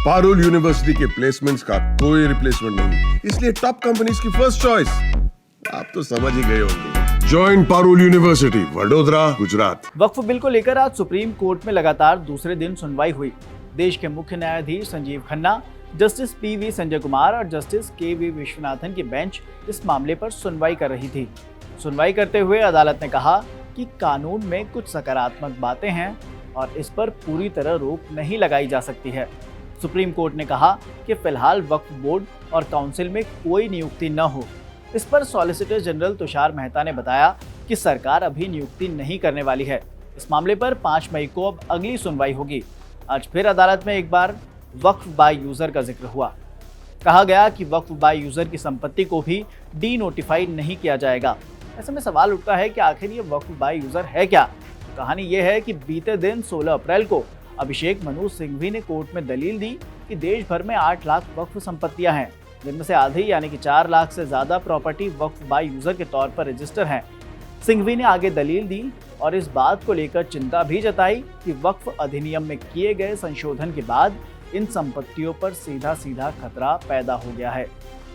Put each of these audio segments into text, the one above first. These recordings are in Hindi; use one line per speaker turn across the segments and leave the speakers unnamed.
पारुल यूनिवर्सिटी के प्लेसमेंट्स का कोई रिप्लेसमेंट नहीं, इसलिए टॉप कंपनीज की फर्स्ट चॉइस। आप तो समझ ही गए होंगे। Join Parul university, Vadodara, Gujarat.
Bill को लेकर आज सुप्रीम कोर्ट में लगातार दूसरे दिन सुनवाई हुई। देश के मुख्य न्यायाधीश संजीव खन्ना, जस्टिस PV संजय कुमार और जस्टिस KV विश्वनाथन की बेंच इस मामले पर सुनवाई कर रही थी। सुनवाई करते हुए अदालत ने कहा कि कानून में कुछ सकारात्मक बातें हैं और इस पर पूरी तरह रोक नहीं लगाई जा सकती है। सुप्रीम कोर्ट ने कहा कि फिलहाल वक्फ बोर्ड और काउंसिल में कोई नियुक्ति न हो। इस पर सॉलिसिटर जनरल तुषार मेहता ने बताया कि सरकार अभी नियुक्ति नहीं करने वाली है। इस मामले पर 5 मई को अब अगली सुनवाई होगी। आज फिर अदालत में एक बार वक्फ बाय यूजर का जिक्र हुआ। कहा गया कि वक्फ बाय यूजर की संपत्ति को भी डी नोटिफाई नहीं किया जाएगा। ऐसे में सवाल उठता है कि आखिर ये वक्फ बाय यूजर है क्या। कहानी ये है कि बीते दिन 16 अप्रैल को अभिषेक मनु सिंघवी ने कोर्ट में दलील दी कि देश भर में 8 लाख वक्फ संपत्तियां हैं, जिनमें से आधी यानी कि 4 लाख से ज्यादा प्रॉपर्टी वक्फ बाय यूजर के तौर पर रजिस्टर हैं। सिंघवी ने आगे दलील दी और इस बात को लेकर चिंता भी जताई कि वक्फ अधिनियम में किए गए संशोधन के बाद इन संपत्तियों पर सीधा खतरा पैदा हो गया है।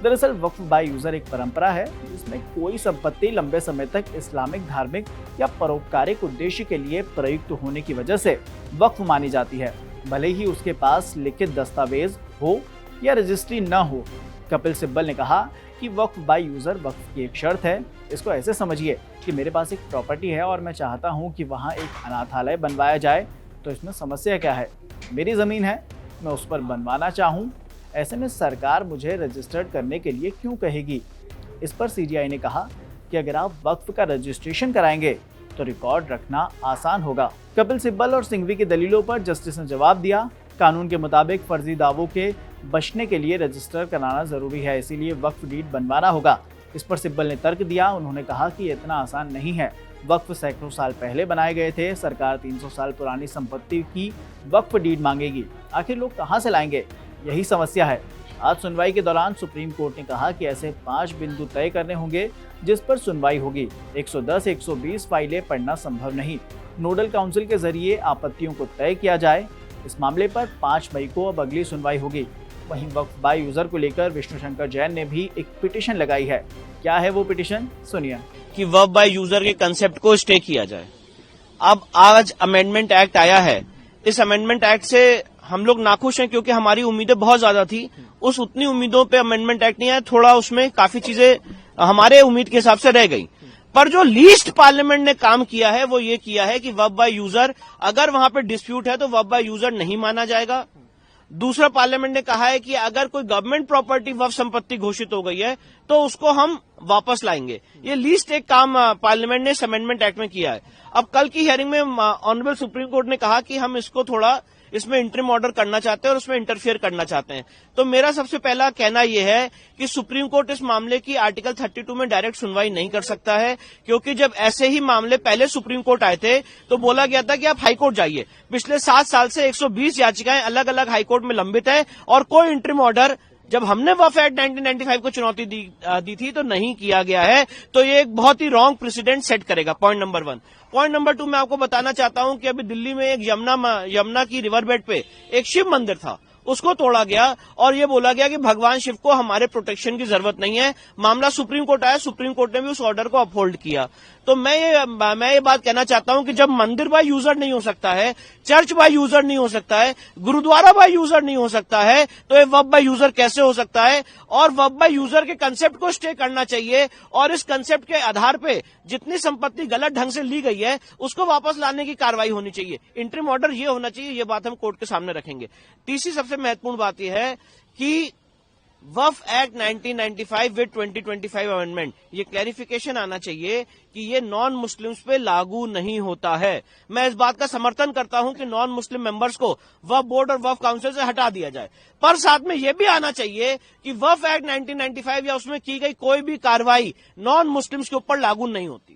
दरअसल वक्फ बाय यूजर एक परंपरा है जिसमें कोई संपत्ति लंबे समय तक इस्लामिक, धार्मिक या परोपकारिक उद्देश्य के लिए प्रयुक्त होने की वजह से वक्फ मानी जाती है, भले ही उसके पास लिखित दस्तावेज हो या रजिस्ट्री न हो। कपिल सिब्बल ने कहा कि वक्फ बाय यूजर वक्फ की एक शर्त है। इसको ऐसे समझिए कि मेरे पास एक प्रॉपर्टी है और मैं चाहता हूँ कि वहाँ एक अनाथालय बनवाया जाए, तो इसमें समस्या क्या है? मेरी ज़मीन है, मैं उस पर बनवाना चाहूँ, ऐसे में सरकार मुझे रजिस्टर्ड करने के लिए क्यों कहेगी? इस पर CGI ने कहा कि अगर आप वक्फ का रजिस्ट्रेशन कराएंगे तो रिकॉर्ड रखना आसान होगा। कपिल सिब्बल और सिंघवी की दलीलों पर जस्टिस ने जवाब दिया, कानून के मुताबिक फर्जी दावों के बचने के लिए रजिस्टर कराना जरूरी है, इसीलिए वक्फ डीड बनवाना होगा। इस पर सिब्बल ने तर्क दिया। उन्होंने कहा कि इतना आसान नहीं है। वक्फ सैकड़ों साल पहले बनाए गए थे। सरकार 300 साल पुरानी संपत्ति की वक्फ डीड मांगेगी। आखिर लोग कहां से लाएंगे? यही समस्या है। आज सुनवाई के दौरान सुप्रीम कोर्ट ने कहा कि ऐसे 5 बिंदु तय करने होंगे जिस पर सुनवाई होगी। 110-120 फाइलें पढ़ना संभव नहीं। नोडल काउंसिल के जरिए आपत्तियों को तय किया जाए। इस मामले पर 5 मई को अब अगली सुनवाई होगी। वहीं वक्फ बाय यूजर को लेकर विष्णु शंकर जैन ने भी एक पिटीशन लगाई है। क्या है वो पिटीशन? सुनिए।
कि वक्फ बाय यूजर के कंसेप्ट को स्टे किया जाए। अब आज अमेंडमेंट एक्ट आया है। इस अमेंडमेंट एक्ट से हम लोग नाखुश हैं क्योंकि हमारी उम्मीदें बहुत ज्यादा थी। उस उतनी उम्मीदों पे अमेंडमेंट एक्ट नहीं आया, थोड़ा उसमें काफी चीजें हमारे उम्मीद के हिसाब से रह गई। पर जो लीस्ट पार्लियामेंट ने काम किया है वो ये किया है कि वक्फ बाय यूजर, अगर वहां पे डिस्प्यूट है तो वक्फ बाय यूजर नहीं माना जाएगा। दूसरा पार्लियामेंट ने कहा है कि अगर कोई गवर्नमेंट प्रॉपर्टी वक्फ संपत्ति घोषित हो गई है तो उसको हम वापस लाएंगे। ये लीस्ट एक काम पार्लियामेंट ने इस अमेंडमेंट एक्ट में किया है। अब कल की हियरिंग में ऑनरेबल सुप्रीम कोर्ट ने कहा कि हम इसको थोड़ा इसमें इंटरिम ऑर्डर करना चाहते हैं और उसमें इंटरफियर करना चाहते हैं। तो मेरा सबसे पहला कहना यह है कि सुप्रीम कोर्ट इस मामले की आर्टिकल 32 में डायरेक्ट सुनवाई नहीं कर सकता है, क्योंकि जब ऐसे ही मामले पहले सुप्रीम कोर्ट आए थे तो बोला गया था कि आप हाईकोर्ट जाइए। पिछले 7 साल से 120 याचिकाएं अलग अलग हाईकोर्ट में लंबित है और कोई इंटरिम ऑर्डर जब हमने वक्फ एक्ट 1995 को चुनौती दी थी तो नहीं किया गया है। तो ये एक बहुत ही रॉन्ग प्रेसिडेंट सेट करेगा। Point number 1। पॉइंट नंबर 2, मैं आपको बताना चाहता हूं कि अभी दिल्ली में एक यमुना की रिवर बेड पे एक शिव मंदिर था, उसको तोड़ा गया और ये बोला गया कि भगवान शिव को हमारे प्रोटेक्शन की जरूरत नहीं है। मामला सुप्रीम कोर्ट आया, सुप्रीम कोर्ट ने भी उस ऑर्डर को अपहोल्ड किया। तो मैं ये बात कहना चाहता हूं कि जब मंदिर बाय यूजर नहीं हो सकता है, चर्च बाय यूजर नहीं हो सकता है, गुरुद्वारा बाय यूजर नहीं हो सकता है, तो ये वक्फ बाय यूजर कैसे हो सकता है? और वक्फ बाय यूजर के कंसेप्ट को स्टे करना चाहिए और इस कंसेप्ट के आधार पे जितनी संपत्ति गलत ढंग से ली गई है उसको वापस लाने की कार्रवाई होनी चाहिए। इंटरिम ऑर्डर ये होना चाहिए। ये बात हम कोर्ट के सामने रखेंगे। तीसरी सबसे महत्वपूर्ण बात यह है कि वक्फ एक्ट 1995 विद 2025 अमेंडमेंट, ये क्लैरिफिकेशन आना चाहिए कि ये नॉन मुस्लिम्स पे लागू नहीं होता है। मैं इस बात का समर्थन करता हूं कि नॉन मुस्लिम मेंबर्स को वक्फ बोर्ड और वक्फ काउंसिल से हटा दिया जाए, पर साथ में यह भी आना चाहिए कि वक्फ एक्ट 1995 या उसमें की गई कोई भी कार्रवाई नॉन मुस्लिम्स के ऊपर लागू नहीं होती।